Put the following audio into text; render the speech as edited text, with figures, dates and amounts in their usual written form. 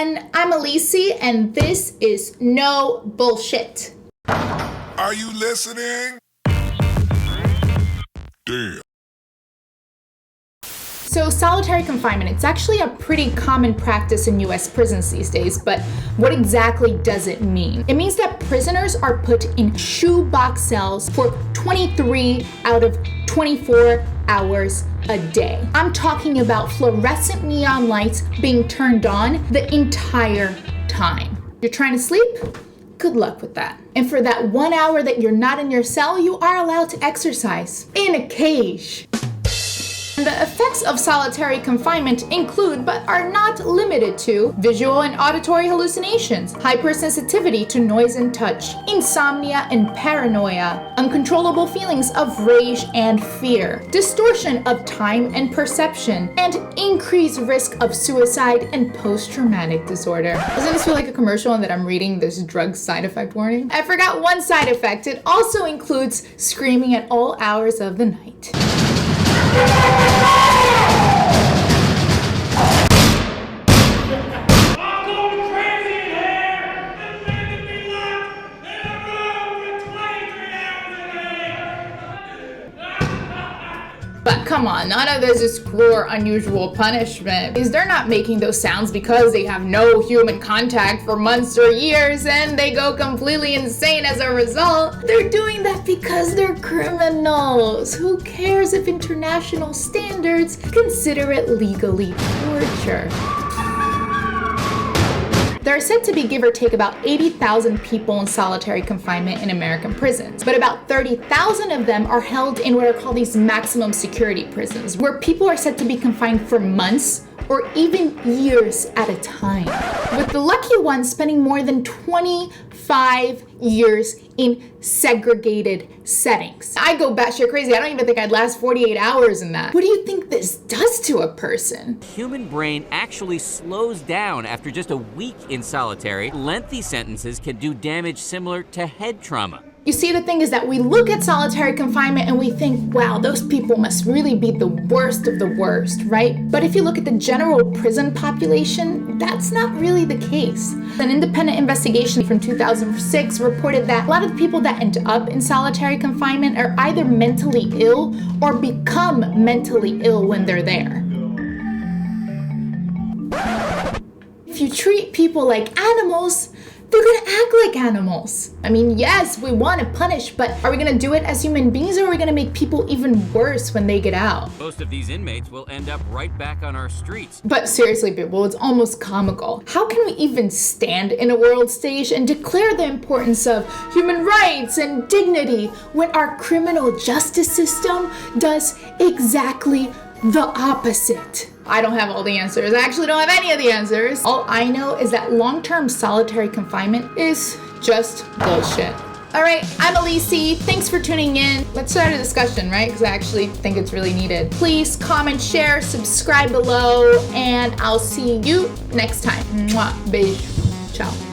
everyone, I'm Alicé, and this is No Bullshit. Are you listening? Damn. So solitary confinement, it's actually a pretty common practice in US prisons these days, but what exactly does it mean? It means that prisoners are put in shoebox cells for 23 out of 24 hours a day. I'm talking about fluorescent neon lights being turned on the entire time. You're trying to sleep? Good luck with that. And for that 1 hour that you're not in your cell, you are allowed to exercise in a cage. The effects of solitary confinement include, but are not limited to, visual and auditory hallucinations, hypersensitivity to noise and touch, insomnia and paranoia, uncontrollable feelings of rage and fear, distortion of time and perception, and increased risk of suicide and post-traumatic disorder. Doesn't this feel like a commercial and that I'm reading this drug side effect warning? I forgot one side effect. It also includes screaming at all hours of the night. But come on, none of this is cruel or unusual punishment, because they're not making those sounds because they have no human contact for months or years and they go completely insane as a result. They're doing that because they're criminals. Who cares if international standards consider it legally torture? There are said to be, give or take, about 80,000 people in solitary confinement in American prisons, but about 30,000 of them are held in what are called these maximum security prisons, where people are said to be confined for months or even years at a time, with the lucky ones spending more than 25 years in segregated settings. I go batshit crazy. I don't even think I'd last 48 hours in that. What do you think this does to a person? The human brain actually slows down after just a week in solitary. Lengthy sentences can do damage similar to head trauma. You see, the thing is that we look at solitary confinement and we think, wow, those people must really be the worst of the worst, right? But if you look at the general prison population, that's not really the case. An independent investigation from 2006 reported that a lot of the people that end up in solitary confinement are either mentally ill or become mentally ill when they're there. If you treat people like animals, they're gonna act like animals. I mean, yes, we want to punish, but are we gonna do it as human beings, or are we gonna make people even worse when they get out? Most of these inmates will end up right back on our streets. But seriously, people, it's almost comical. How can we even stand in a world stage and declare the importance of human rights and dignity when our criminal justice system does exactly the opposite? I don't have all the answers. I actually don't have any of the answers. All I know is that long-term solitary confinement is just bullshit. All right, I'm Alicé. Thanks for tuning in. Let's start a discussion, right? Because I actually think it's really needed. Please comment, share, subscribe below, and I'll see you next time. Mwah. Beijo. Ciao.